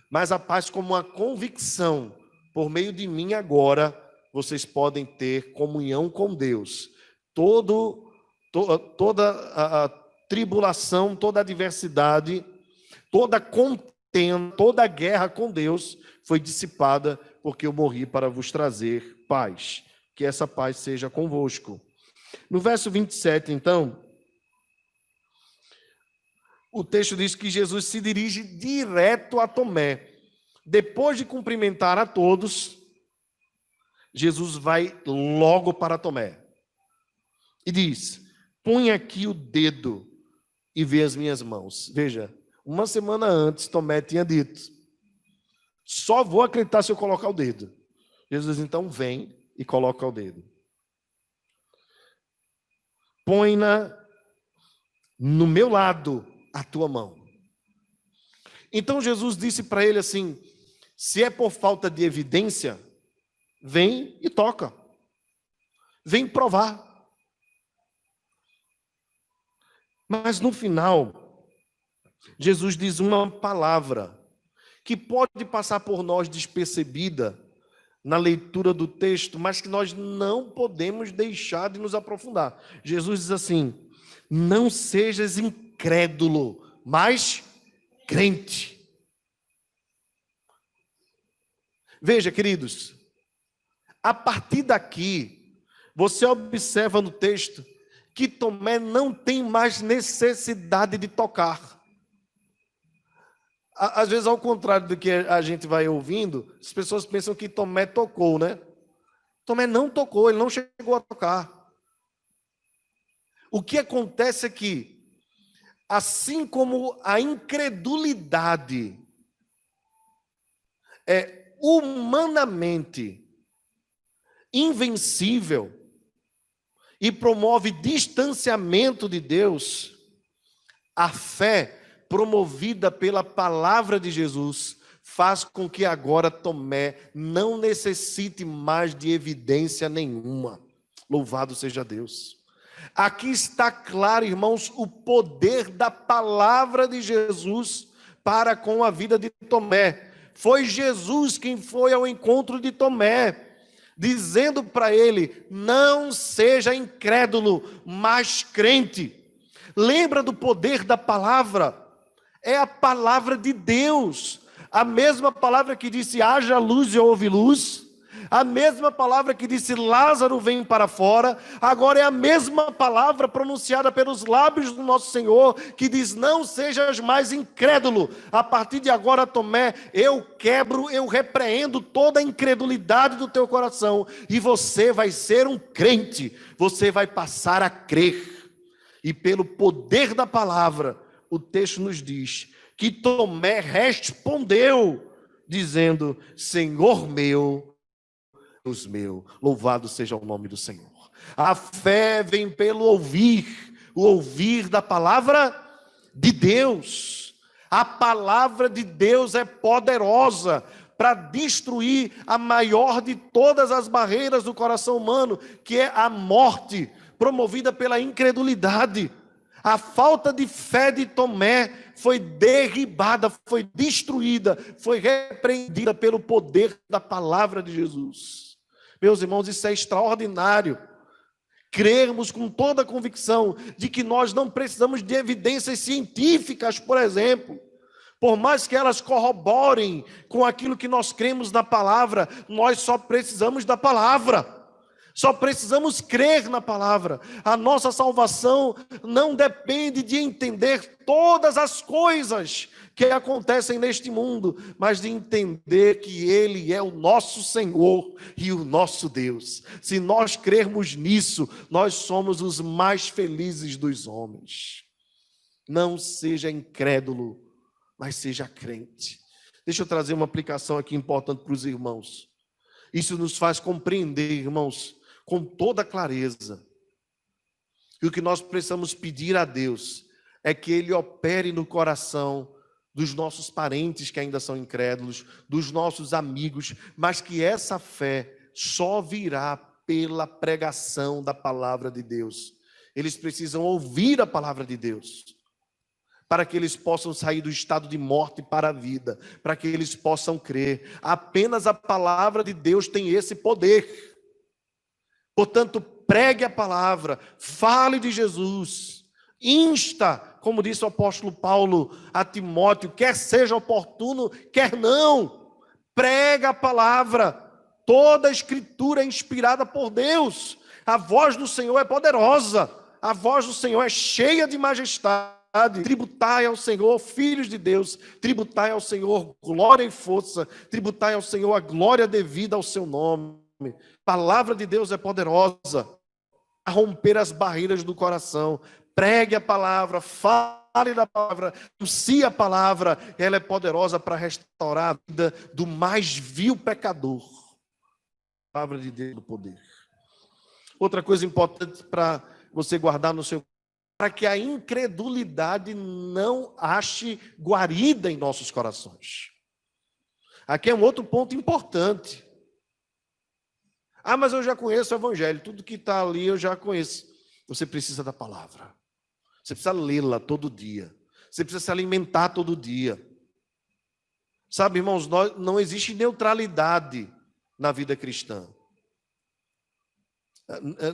mas a paz como uma convicção. Por meio de mim agora, vocês podem ter comunhão com Deus. Toda a tribulação, toda a adversidade, toda a contenda, toda a guerra com Deus foi dissipada, porque eu morri para vos trazer paz. Que essa paz seja convosco. No verso 27, então, o texto diz que Jesus se dirige direto a Tomé. Depois de cumprimentar a todos, Jesus vai logo para Tomé e diz: põe aqui o dedo e vê as minhas mãos. Veja, uma semana antes, Tomé tinha dito: Só vou acreditar se eu colocar o dedo. Jesus, então, vem e coloca o dedo. Põe-na no meu lado a tua mão. Então Jesus disse para ele assim: se é por falta de evidência, vem e toca. Vem provar. Mas no final, Jesus diz uma palavra que pode passar por nós despercebida na leitura do texto, mas que nós não podemos deixar de nos aprofundar. Jesus diz assim: não sejas incrédulo, mas crente. Veja, queridos, a partir daqui, você observa no texto que Tomé não tem mais necessidade de tocar. Às vezes, ao contrário do que a gente vai ouvindo, as pessoas pensam que Tomé tocou, né? Tomé não tocou, ele não chegou a tocar. O que acontece é que, assim como a incredulidade é humanamente invencível e promove distanciamento de Deus, a fé promovida pela palavra de Jesus faz com que agora Tomé não necessite mais de evidência nenhuma. Louvado seja Deus. Aqui está claro, irmãos, o poder da palavra de Jesus para com a vida de Tomé. Foi Jesus quem foi ao encontro de Tomé, dizendo para ele: não seja incrédulo, mas crente. Lembra do poder da palavra? É a palavra de Deus, a mesma palavra que disse haja luz e houve luz, a mesma palavra que disse Lázaro vem para fora, agora é a mesma palavra pronunciada pelos lábios do nosso Senhor, que diz: não sejas mais incrédulo. A partir de agora, Tomé, eu quebro, eu repreendo toda a incredulidade do teu coração, e você vai ser um crente, você vai passar a crer. E pelo poder da palavra, o texto nos diz que Tomé respondeu, dizendo: Senhor meu, Deus meu, louvado seja o nome do Senhor. A fé vem pelo ouvir, o ouvir da palavra de Deus. A palavra de Deus é poderosa para destruir a maior de todas as barreiras do coração humano, que é a morte, promovida pela incredulidade. A falta de fé de Tomé foi derribada, foi destruída, foi repreendida pelo poder da palavra de Jesus. Meus irmãos, isso é extraordinário. Crermos com toda a convicção de que nós não precisamos de evidências científicas, por exemplo. Por mais que elas corroborem com aquilo que nós cremos na palavra, nós só precisamos da palavra. Só precisamos crer na palavra. A nossa salvação não depende de entender todas as coisas que acontecem neste mundo, mas de entender que Ele é o nosso Senhor e o nosso Deus. Se nós crermos nisso, nós somos os mais felizes dos homens. Não seja incrédulo, mas seja crente. Deixa eu trazer uma aplicação aqui importante para os irmãos. Isso nos faz compreender, irmãos, com toda clareza, que o que nós precisamos pedir a Deus é que Ele opere no coração dos nossos parentes que ainda são incrédulos, dos nossos amigos, mas que essa fé só virá pela pregação da palavra de Deus. Eles precisam ouvir a palavra de Deus, para que eles possam sair do estado de morte para a vida, para que eles possam crer. Apenas a palavra de Deus tem esse poder. Portanto, pregue a palavra, fale de Jesus, insta, como disse o apóstolo Paulo a Timóteo, quer seja oportuno, quer não, prega a palavra. Toda a escritura é inspirada por Deus, a voz do Senhor é poderosa, a voz do Senhor é cheia de majestade. Tributai ao Senhor, filhos de Deus, tributai ao Senhor glória e força, tributai ao Senhor a glória devida ao seu nome. A palavra de Deus é poderosa a romper as barreiras do coração. Pregue a palavra, fale fale da palavra, anuncie a palavra, ela é poderosa para restaurar a vida do mais vil pecador. A palavra de Deus do poder. Outra coisa importante para você guardar no seu, para que a incredulidade não ache guarida em nossos corações. Aqui é um outro ponto importante. Ah, mas eu já conheço o evangelho, tudo que está ali eu já conheço. Você precisa da palavra. Você precisa lê-la todo dia. Você precisa se alimentar todo dia. Sabe, irmãos, não existe neutralidade na vida cristã.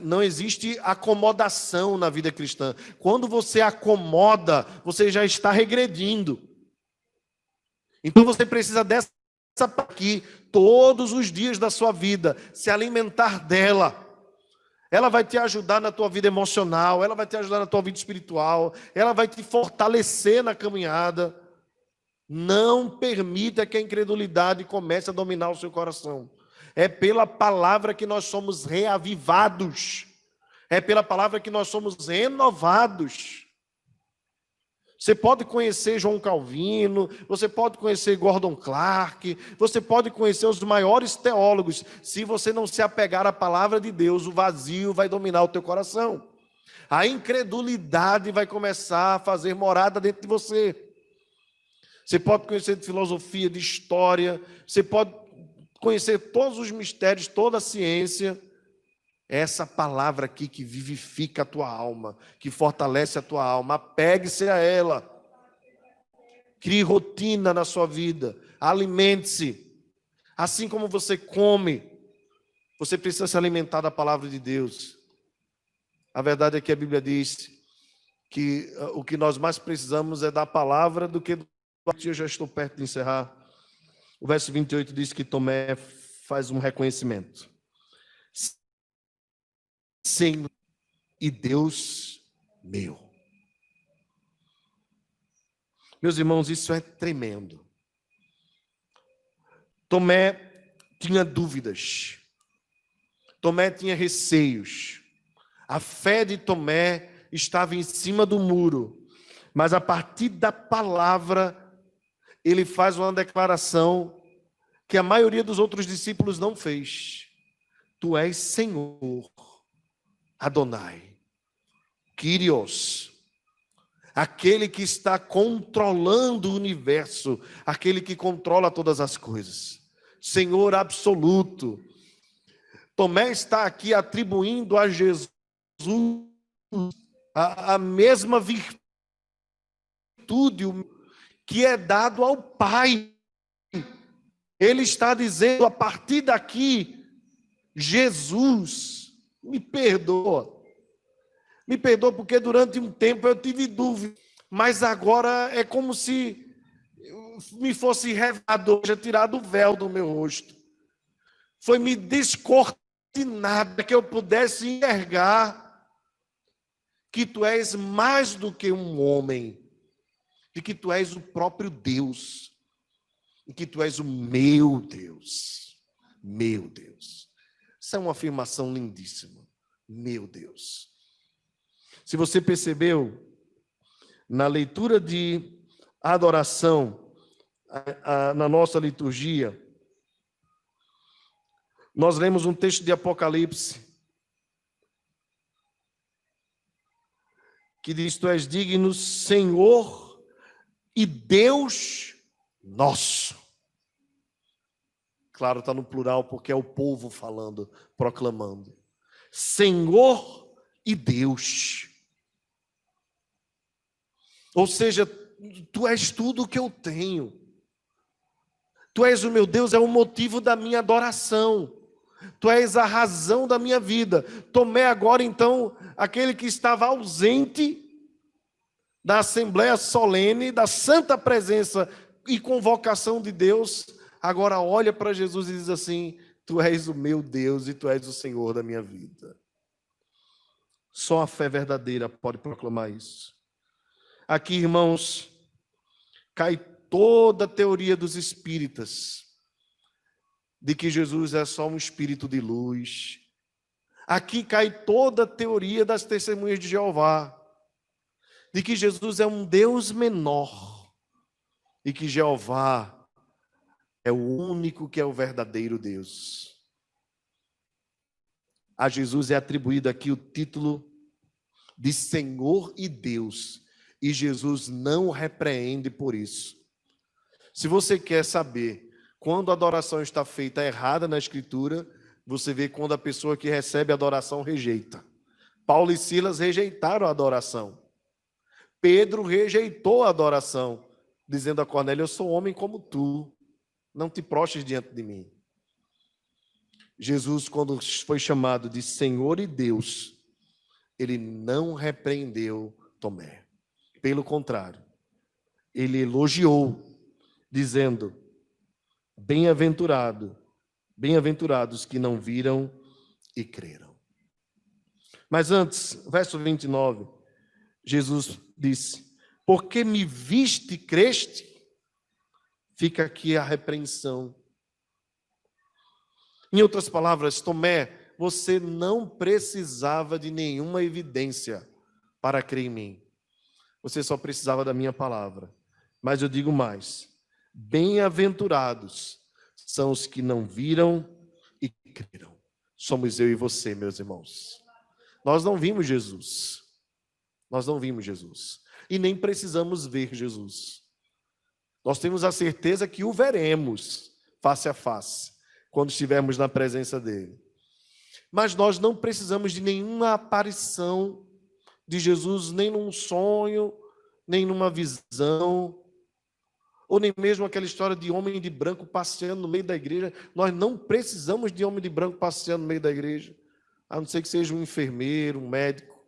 Não existe acomodação na vida cristã. Quando você acomoda, você já está regredindo. Então você precisa dessa aqui todos os dias da sua vida, se alimentar dela. Ela vai te ajudar na tua vida emocional, ela vai te ajudar na tua vida espiritual, ela vai te fortalecer na caminhada. Não permita que a incredulidade comece a dominar o seu coração. É pela palavra que nós somos reavivados. É pela palavra que nós somos renovados. Você pode conhecer João Calvino, você pode conhecer Gordon Clark, você pode conhecer os maiores teólogos. Se você não se apegar à palavra de Deus, o vazio vai dominar o teu coração. A incredulidade vai começar a fazer morada dentro de você. Você pode conhecer de filosofia, de história, você pode conhecer todos os mistérios, toda a ciência. Essa palavra aqui que vivifica a tua alma, que fortalece a tua alma, apegue-se a ela. Crie rotina na sua vida, alimente-se. Assim como você come, você precisa se alimentar da palavra de Deus. A verdade é que a Bíblia diz que o que nós mais precisamos é da palavra do que do... Eu já estou perto de encerrar. O verso 28 diz que Tomé faz um reconhecimento. Senhor e Deus meu. Meus irmãos, isso é tremendo. Tomé tinha dúvidas. Tomé tinha receios. A fé de Tomé estava em cima do muro. Mas a partir da palavra, ele faz uma declaração que a maioria dos outros discípulos não fez. Tu és Senhor, Adonai, Kyrios, aquele que está controlando o universo, aquele que controla todas as coisas, Senhor absoluto. Tomé está aqui atribuindo a Jesus a mesma virtude que é dado ao Pai. Ele está dizendo, a partir daqui, Jesus, me perdoa porque durante um tempo eu tive dúvida, mas agora é como se me fosse revelado, já tirado o véu do meu rosto. Foi me descortinado que eu pudesse enxergar que tu és mais do que um homem, e que tu és o próprio Deus, e que tu és o meu Deus. Meu Deus. Isso é uma afirmação lindíssima. Meu Deus. Se você percebeu, na leitura de adoração, na nossa liturgia, nós lemos um texto de Apocalipse, que diz, tu és digno, Senhor e Deus nosso. Claro, está no plural, porque é o povo falando, proclamando. Senhor e Deus. Ou seja, tu és tudo o que eu tenho. Tu és o meu Deus, é o motivo da minha adoração. Tu és a razão da minha vida. Tomé agora, então, aquele que estava ausente da Assembleia Solene, da santa presença e convocação de Deus, agora olha para Jesus e diz assim, tu és o meu Deus e tu és o Senhor da minha vida. Só a fé verdadeira pode proclamar isso. Aqui, irmãos, cai toda a teoria dos espíritas, de que Jesus é só um espírito de luz. Aqui cai toda a teoria das testemunhas de Jeová, de que Jesus é um Deus menor e que Jeová é o único que é o verdadeiro Deus. A Jesus é atribuído aqui o título de Senhor e Deus, e Jesus não repreende por isso. Se você quer saber quando a adoração está feita errada na Escritura, você vê quando a pessoa que recebe a adoração rejeita. Paulo e Silas rejeitaram a adoração. Pedro rejeitou a adoração, dizendo a Cornélio: eu sou homem como tu, não te prostres diante de mim. Jesus, quando foi chamado de Senhor e Deus, ele não repreendeu Tomé. Pelo contrário, ele elogiou, dizendo: bem-aventurados que não viram e creram. Mas antes, verso 29, Jesus disse: porque me viste e creste? Fica aqui a repreensão. Em outras palavras, Tomé, você não precisava de nenhuma evidência para crer em mim. Você só precisava da minha palavra. Mas eu digo mais: bem-aventurados são os que não viram e creram. Somos eu e você, meus irmãos. Nós não vimos Jesus. Nós não vimos Jesus. E nem precisamos ver Jesus. Nós temos a certeza que o veremos face a face, quando estivermos na presença dele. Mas nós não precisamos de nenhuma aparição de Jesus, nem num sonho, nem numa visão, ou nem mesmo aquela história de homem de branco passeando no meio da igreja. Nós não precisamos de homem de branco passeando no meio da igreja, a não ser que seja um enfermeiro, um médico,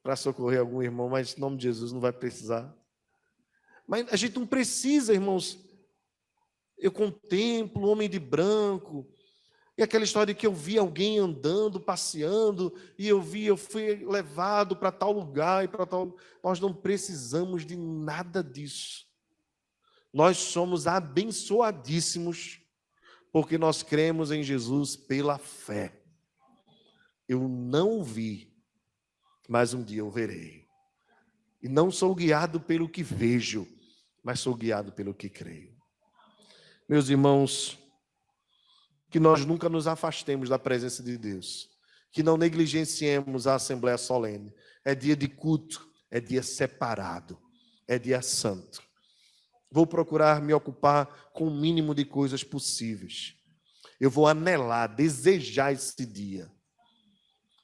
para socorrer algum irmão, mas em nome de Jesus não vai precisar. Mas a gente não precisa, irmãos. Eu contemplo o homem de branco, e aquela história de que eu vi alguém andando, passeando, e eu fui levado para tal lugar e para tal. Nós não precisamos de nada disso. Nós somos abençoadíssimos, porque nós cremos em Jesus pela fé. Eu não o vi, mas um dia eu verei. E não sou guiado pelo que vejo, mas sou guiado pelo que creio. Meus irmãos, que nós nunca nos afastemos da presença de Deus, que não negligenciemos a Assembleia Solene. É dia de culto, é dia separado, é dia santo. Vou procurar me ocupar com o mínimo de coisas possíveis. Eu vou anelar, desejar esse dia.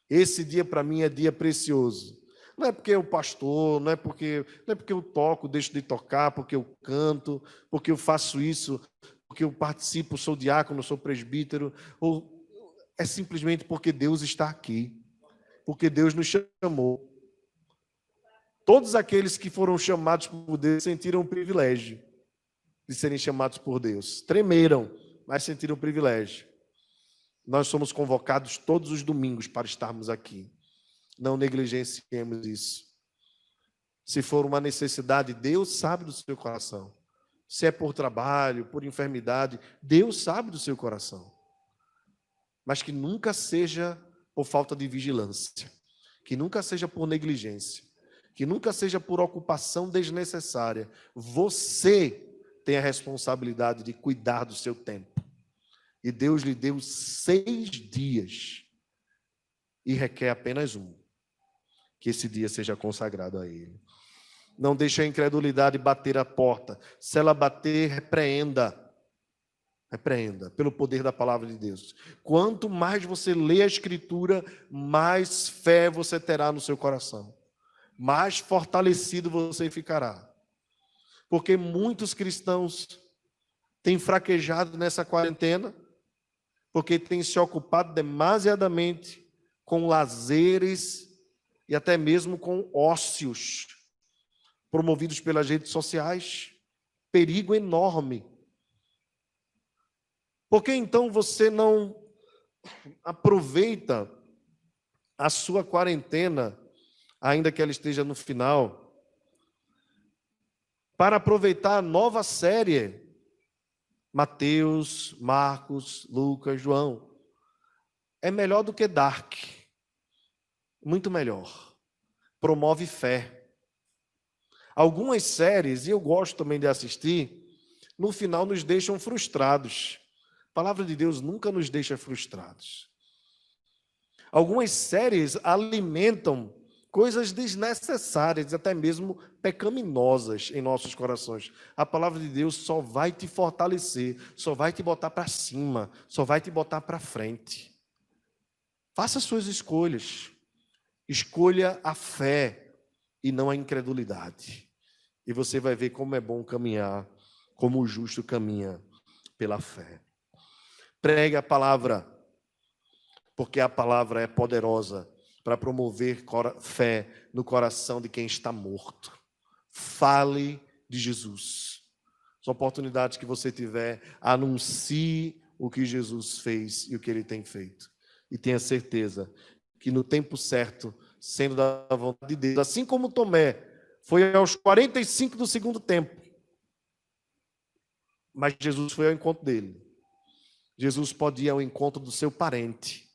Esse dia para mim é dia precioso. Não é porque eu pastor, não é porque eu toco, deixo de tocar, porque eu canto, porque eu faço isso, porque eu participo, sou diácono, sou presbítero, ou é simplesmente porque Deus está aqui, porque Deus nos chamou. Todos aqueles que foram chamados por Deus sentiram o privilégio de serem chamados por Deus. Tremeram, mas sentiram o privilégio. Nós somos convocados todos os domingos para estarmos aqui. Não negligenciemos isso. Se for uma necessidade, Deus sabe do seu coração. Se é por trabalho, por enfermidade, Deus sabe do seu coração. Mas que nunca seja por falta de vigilância, que nunca seja por negligência, que nunca seja por ocupação desnecessária. Você tem a responsabilidade de cuidar do seu tempo. E Deus lhe deu 6 dias e requer apenas um. Que esse dia seja consagrado a Ele. Não deixe a incredulidade bater a porta. Se ela bater, repreenda. Repreenda, pelo poder da palavra de Deus. Quanto mais você lê a Escritura, mais fé você terá no seu coração. Mais fortalecido você ficará. Porque muitos cristãos têm fraquejado nessa quarentena, porque têm se ocupado demasiadamente com lazeres e até mesmo com ócios promovidos pelas redes sociais. Perigo enorme. Por que então você não aproveita a sua quarentena, ainda que ela esteja no final, para aproveitar a nova série Mateus, Marcos, Lucas, João? É melhor do que Dark. Muito melhor. Promove fé. Algumas séries, e eu gosto também de assistir, no final nos deixam frustrados. A palavra de Deus nunca nos deixa frustrados. Algumas séries alimentam coisas desnecessárias, até mesmo pecaminosas em nossos corações. A palavra de Deus só vai te fortalecer, só vai te botar para cima, só vai te botar para frente. Faça suas escolhas. Escolha a fé e não a incredulidade. E você vai ver como é bom caminhar, como o justo caminha pela fé. Pregue a palavra, porque a palavra é poderosa para promover fé no coração de quem está morto. Fale de Jesus. As oportunidades que você tiver, anuncie o que Jesus fez e o que ele tem feito. E tenha certeza que no tempo certo, sendo da vontade de Deus, assim como Tomé foi aos 45 do segundo tempo, mas Jesus foi ao encontro dele. Jesus pode ir ao encontro do seu parente.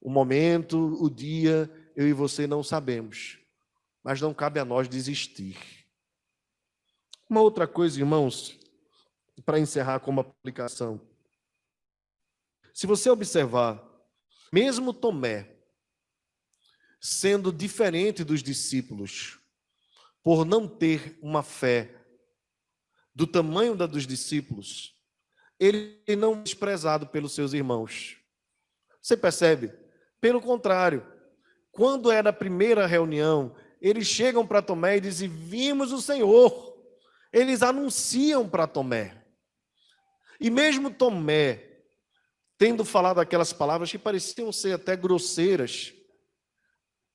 O momento, o dia, eu e você não sabemos, mas não cabe a nós desistir. Uma outra coisa, irmãos, para encerrar como aplicação. Se você observar, mesmo Tomé, sendo diferente dos discípulos, por não ter uma fé do tamanho da dos discípulos, ele não é desprezado pelos seus irmãos. Você percebe? Pelo contrário, quando era a primeira reunião, eles chegam para Tomé e dizem: vimos o Senhor. Eles anunciam para Tomé. E mesmo Tomé, tendo falado aquelas palavras que pareciam ser até grosseiras,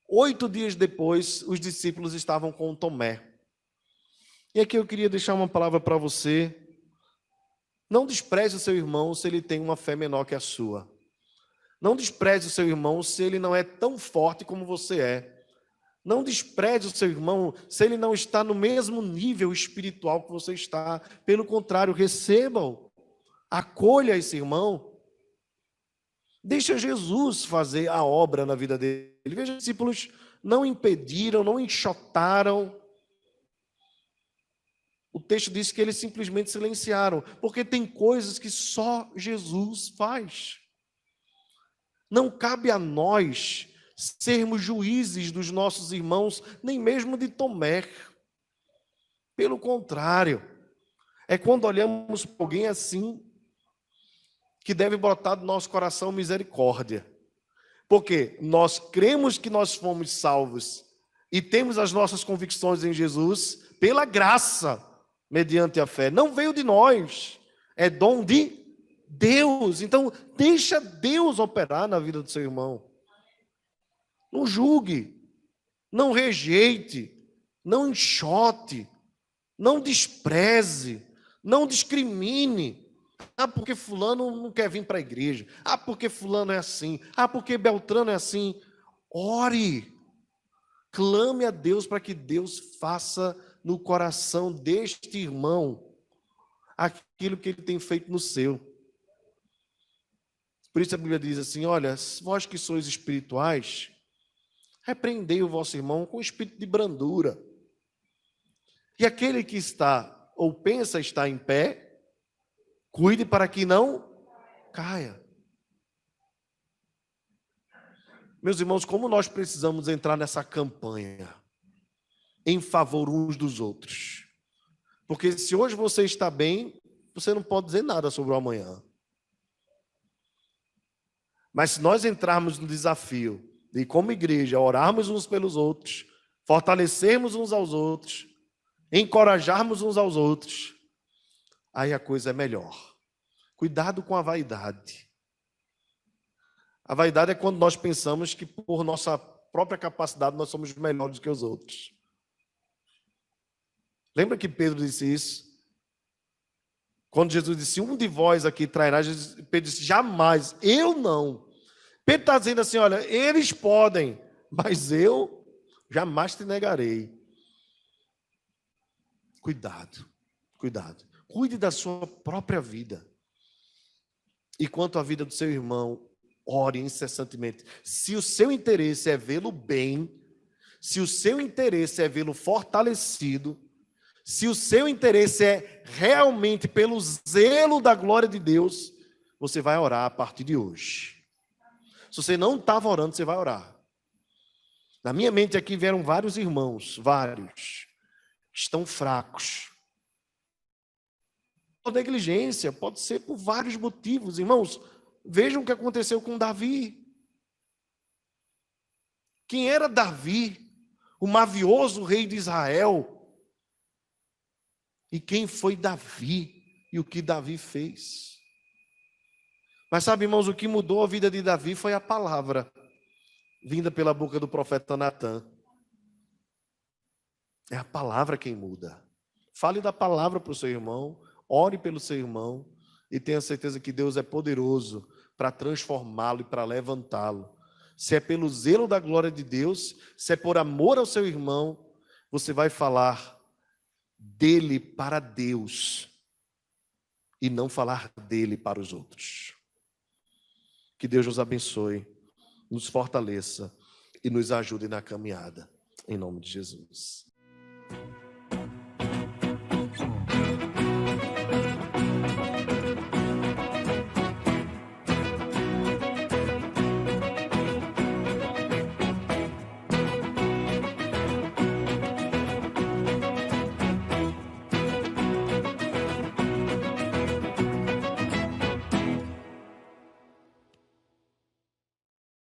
8 dias depois, os discípulos estavam com Tomé. E aqui eu queria deixar uma palavra para você. Não despreze o seu irmão se ele tem uma fé menor que a sua. Não despreze o seu irmão se ele não é tão forte como você é. Não despreze o seu irmão se ele não está no mesmo nível espiritual que você está. Pelo contrário, receba-o. Acolha esse irmão. Deixa Jesus fazer a obra na vida dele. Veja, os discípulos não impediram, não enxotaram. O texto diz que eles simplesmente silenciaram, porque tem coisas que só Jesus faz. Não cabe a nós sermos juízes dos nossos irmãos, nem mesmo de Tomé. Pelo contrário, é quando olhamos para alguém assim, que deve brotar do nosso coração misericórdia. Porque nós cremos que nós fomos salvos e temos as nossas convicções em Jesus pela graça, mediante a fé. Não veio de nós, é dom de Deus. Então, deixa Deus operar na vida do seu irmão. Não julgue, não rejeite, não enxote, não despreze, não discrimine. Ah, porque fulano não quer vir para a igreja. Ah, porque fulano é assim. Ah, porque Beltrano é assim. Ore, clame a Deus para que Deus faça no coração deste irmão aquilo que ele tem feito no seu. Por isso a Bíblia diz assim: olha, vós que sois espirituais, repreendei o vosso irmão com espírito de brandura. E aquele que está ou pensa estar em pé, cuide para que não caia. Meus irmãos, como nós precisamos entrar nessa campanha em favor uns dos outros. Porque se hoje você está bem, você não pode dizer nada sobre o amanhã. Mas se nós entrarmos no desafio de, como igreja, orarmos uns pelos outros, fortalecermos uns aos outros, encorajarmos uns aos outros, aí a coisa é melhor. Cuidado com a vaidade. A vaidade é quando nós pensamos que por nossa própria capacidade nós somos melhores do que os outros. Lembra que Pedro disse isso? Quando Jesus disse: um de vós aqui trairá, Pedro disse: jamais, eu não. Pedro está dizendo assim: olha, eles podem, mas eu jamais te negarei. Cuidado, cuidado. Cuide da sua própria vida. E quanto à vida do seu irmão, ore incessantemente. Se o seu interesse é vê-lo bem, se o seu interesse é vê-lo fortalecido, se o seu interesse é realmente pelo zelo da glória de Deus, você vai orar a partir de hoje. Se você não estava orando, você vai orar. Na minha mente aqui vieram vários irmãos, vários, que estão fracos. Por negligência, pode ser por vários motivos. Irmãos, vejam o que aconteceu com Davi. Quem era Davi? O mavioso rei de Israel. E quem foi Davi? E o que Davi fez? Mas sabe, irmãos, o que mudou a vida de Davi foi a palavra vinda pela boca do profeta Natã. É a palavra quem muda. Fale da palavra para o seu irmão, ore pelo seu irmão e tenha certeza que Deus é poderoso para transformá-lo e para levantá-lo. Se é pelo zelo da glória de Deus, se é por amor ao seu irmão, você vai falar dele para Deus e não falar dele para os outros. Que Deus nos abençoe, nos fortaleça e nos ajude na caminhada. Em nome de Jesus.